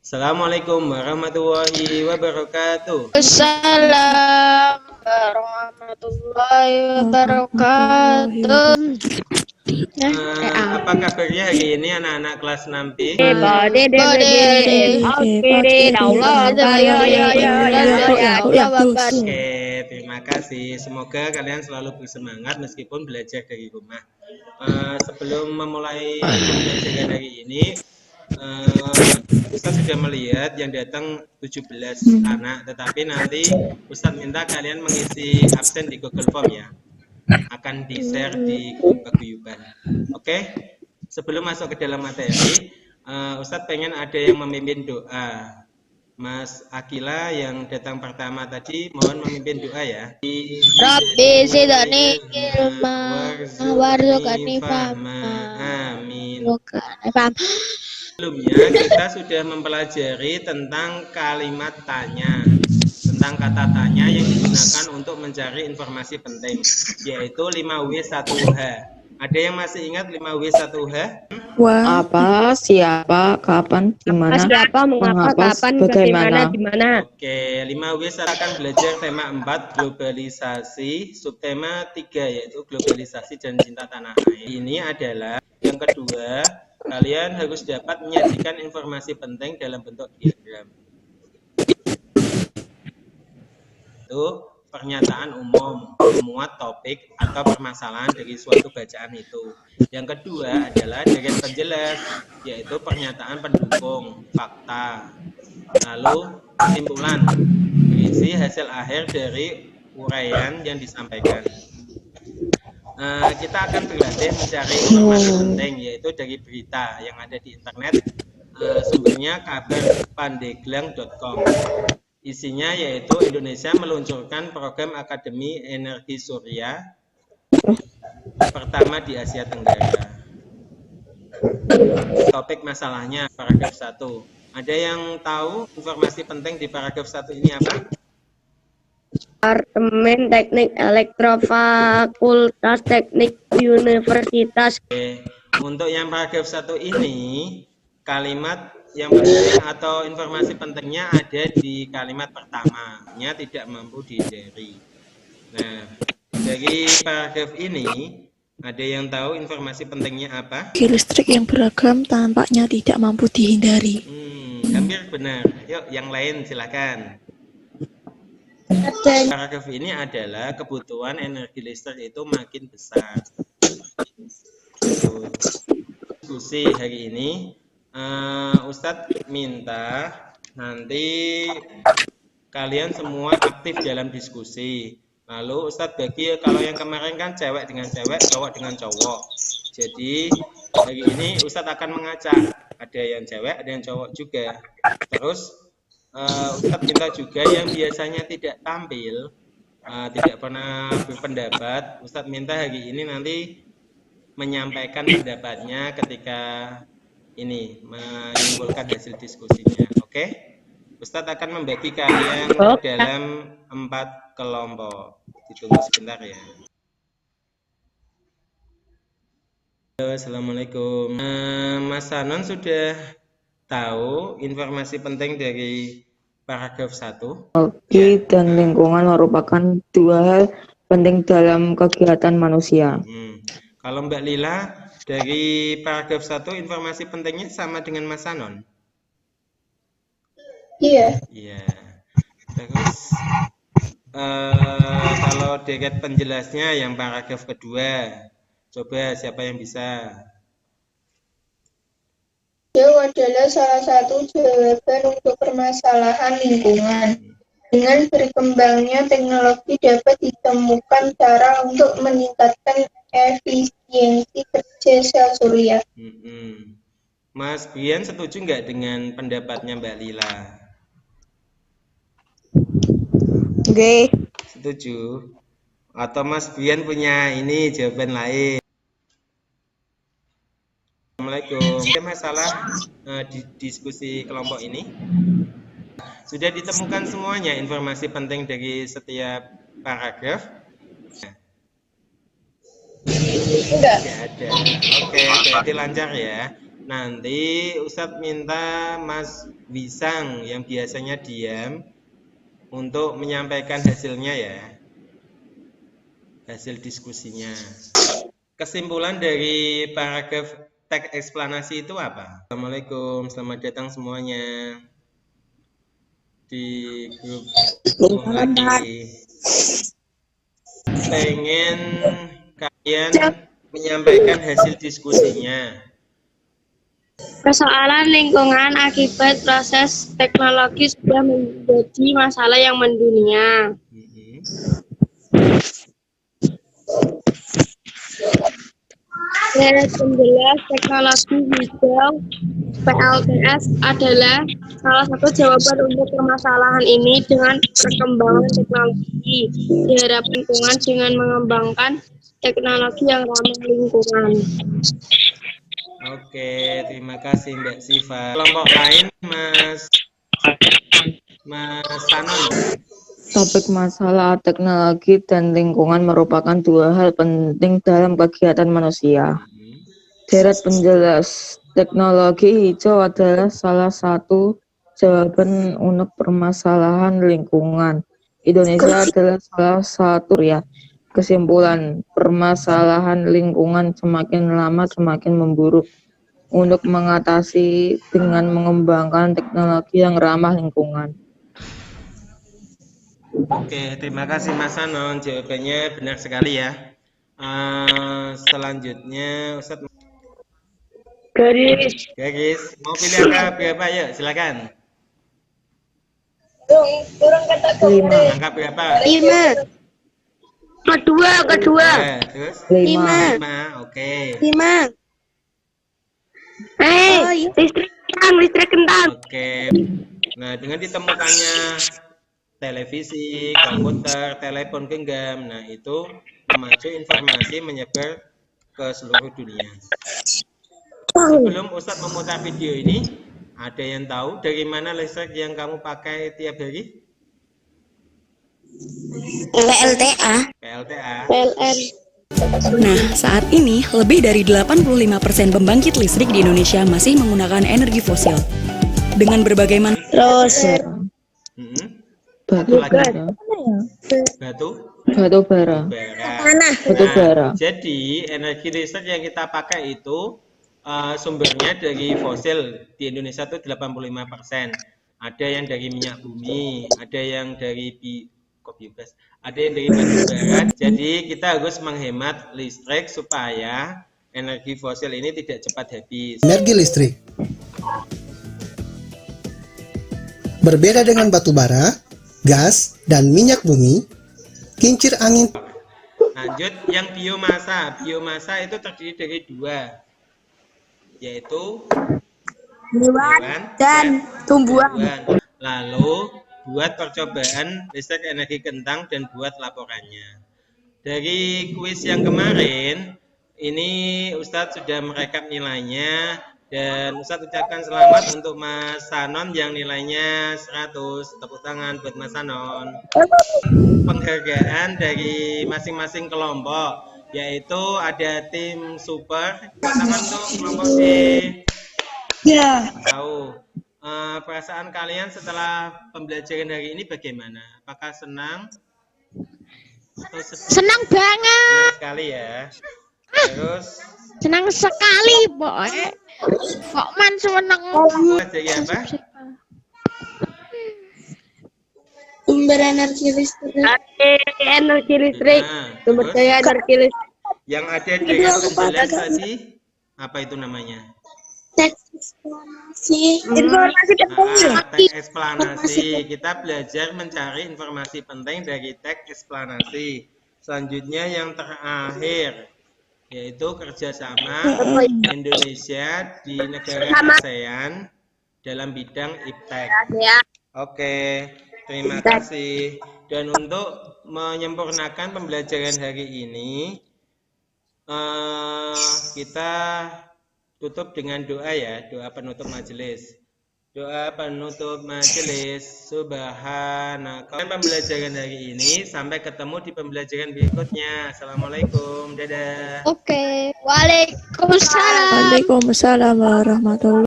Assalamualaikum warahmatullahi wabarakatuh. Assalamualaikum warahmatullahi wabarakatuh. Apa kabarnya hari ini anak-anak kelas 6B? Oke, terima kasih. Semoga kalian selalu bersemangat meskipun belajar dari rumah. Sebelum memulai pembelajaran hari ini, Ustadz sudah melihat yang datang 17 anak, tetapi nanti Ustadz minta kalian mengisi absen di Google Form ya. Akan di-share di grup paguyuban. Oke? Sebelum masuk ke dalam materi, Ustadz pengen ada yang memimpin doa. Mas Akila yang datang pertama tadi, mohon memimpin doa ya. Rabbi zidni ilma warzuqni fahma. Amin. Sebelumnya kita sudah mempelajari tentang kalimat tanya, tentang kata tanya yang digunakan untuk mencari informasi penting, yaitu 5W1H. Ada yang masih ingat 5W1H? Apa, siapa, kapan, di mana, mengapa, kapan, bagaimana, di mana. Oke, 5W akan belajar tema 4, globalisasi, subtema 3 yaitu globalisasi dan cinta tanah air. Ini adalah yang kedua, kalian harus dapat menyajikan informasi penting dalam bentuk diagram. Itu pernyataan umum, memuat topik atau permasalahan dari suatu bacaan itu. Yang kedua adalah deretan penjelas, yaitu pernyataan pendukung, fakta. Lalu kesimpulan, berisi hasil akhir dari uraian yang disampaikan. Kita akan berlatih mencari informasi penting, yaitu dari berita yang ada di internet. Sumbernya kabarpandeglang.com. Isinya yaitu Indonesia meluncurkan program Akademi Energi Surya pertama di Asia Tenggara. Topik masalahnya paragraf 1. Ada yang tahu informasi penting di paragraf 1 ini apa? Departemen Teknik Elektro Fakultas Teknik Universitas. Oke. Untuk yang paragraf 1 ini, kalimat yang penting atau informasi pentingnya ada di kalimat pertamanya, tidak mampu dihindari. Nah, dari paragraf ini ada yang tahu informasi pentingnya apa? Listrik yang beragam tampaknya tidak mampu dihindari. Hampir benar. Yuk, yang lain silakan. Paragraf ini adalah kebutuhan energi listrik itu makin besar. Diskusi hari ini, Ustadz minta nanti kalian semua aktif dalam diskusi. Lalu Ustadz bagi, kalau yang kemarin kan cewek dengan cewek, cowok dengan cowok. Jadi hari ini Ustadz akan mengacak, ada yang cewek, ada yang cowok juga. Terus Ustadz minta juga yang biasanya tidak tampil, tidak pernah berpendapat, Ustadz minta hari ini nanti menyampaikan pendapatnya ketika ini menyimpulkan hasil diskusinya. Oke? Ustadz akan membagi kalian dalam 4 kelompok. Ditunggu sebentar ya. Halo, assalamualaikum. Mas Sanon sudah tahu informasi penting dari paragraf 1? Teknologi dan lingkungan merupakan dua hal penting dalam kegiatan manusia. Kalau Mbak Lila, dari paragraf 1 informasi pentingnya sama dengan Mas Sanon? Iya. Iya. Terus kalau deret penjelasnya yang paragraf kedua, coba siapa yang bisa? Jauh adalah salah satu jawaban untuk permasalahan lingkungan. Dengan berkembangnya teknologi dapat ditemukan cara untuk meningkatkan efisiensi kerja sel surya. Mas Brian setuju nggak dengan pendapatnya Mbak Lila? Oke. Setuju? Atau Mas Brian punya ini jawaban lain? Assalamualaikum. Ada masalah di diskusi kelompok ini? Sudah ditemukan semuanya informasi penting dari setiap paragraf? Enggak. Tidak ada. Oke, berarti lancar ya. Nanti Ustadz minta Mas Wisang yang biasanya diam untuk menyampaikan hasilnya ya, hasil diskusinya. Kesimpulan dari paragraf teks eksplanasi itu apa? Assalamualaikum, selamat datang semuanya di grup Muhadi. Pengen kalian menyampaikan hasil diskusinya. Persoalan lingkungan akibat proses teknologi sudah menjadi masalah yang mendunia. Penjelas teknologi hijau PLTS adalah salah satu jawaban untuk permasalahan ini. Dengan perkembangan teknologi diharapkan lingkungan dengan mengembangkan teknologi yang ramah lingkungan. Oke, terima kasih Mbak Siva. Kelompok lain Mas Sanon. Topik masalah teknologi dan lingkungan merupakan dua hal penting dalam kegiatan manusia. Deret penjelas, teknologi hijau adalah salah satu jawaban untuk permasalahan lingkungan. Indonesia adalah salah satu ya. Kesimpulan, permasalahan lingkungan semakin lama semakin memburuk. Untuk mengatasi dengan mengembangkan teknologi yang ramah lingkungan. Oke, terima kasih Mas Sanon. Jawabannya benar sekali ya. Selanjutnya Ustadz Garis, mau pilih angka berapa? Yuk, silakan. Angka berapa? 5. Kedua. Terus? 5. 5, oke. 5. Listrik kentang. Oke. Nah, dengan ditemukannya televisi, komputer, telepon genggam, nah itu memacu informasi menyebar ke seluruh dunia. Sebelum Ustadz memutar video ini, ada yang tahu dari mana listrik yang kamu pakai tiap hari? PLTA. PLN. Nah, saat ini lebih dari 85% pembangkit listrik di Indonesia masih menggunakan energi fosil. Dengan berbagai Terus Batu bara. Batu bara. Jadi energi listrik yang kita pakai itu sumbernya dari fosil di Indonesia itu 85%. Ada yang dari minyak bumi, ada yang dari biogas, ada yang dari batu bara. Jadi kita harus menghemat listrik supaya energi fosil ini tidak cepat habis. Energi listrik berbeda dengan batu bara, gas, dan minyak bumi. Kincir angin. Lanjut, yang biomasa. Biomasa itu terdiri dari dua, yaitu hewan dan tumbuhan. Lalu buat percobaan listrik energi kentang dan buat laporannya. Dari kuis yang kemarin, ini Ustadz sudah merekap nilainya. Dan Ustadz ucapkan selamat untuk Mas Sanon yang nilainya 100. Tepuk tangan buat Mas Sanon. Penghargaan dari masing-masing kelompok, yaitu ada tim super. Tepuk tangan untuk kelompok C. Tahu. Perasaan kalian setelah pembelajaran hari ini bagaimana? Apakah senang? Atau sedih? Senang banget. Senang sekali ya. Terus Senang sekali, boy. Kok man seneng. jadi apa? Sumber energi listrik. Energi listrik. Sumber Terus daya energi listrik. yang ada dengan penjelas tadi apa itu namanya? Teks eksplanasi. Informasi Teks eksplanasi. Kita belajar mencari informasi penting dari teks eksplanasi. Selanjutnya yang terakhir, yaitu kerjasama Indonesia di negara ASEAN dalam bidang iptek. Oke, terima kasih. Dan untuk menyempurnakan pembelajaran hari ini, kita tutup dengan doa ya, doa penutup majelis. Doa penutup majelis. Subhanaka. Pembelajaran hari ini, sampai ketemu di pembelajaran berikutnya. Assalamualaikum. Dadah. Oke. Waalaikumsalam. Waalaikumsalam warahmatullahi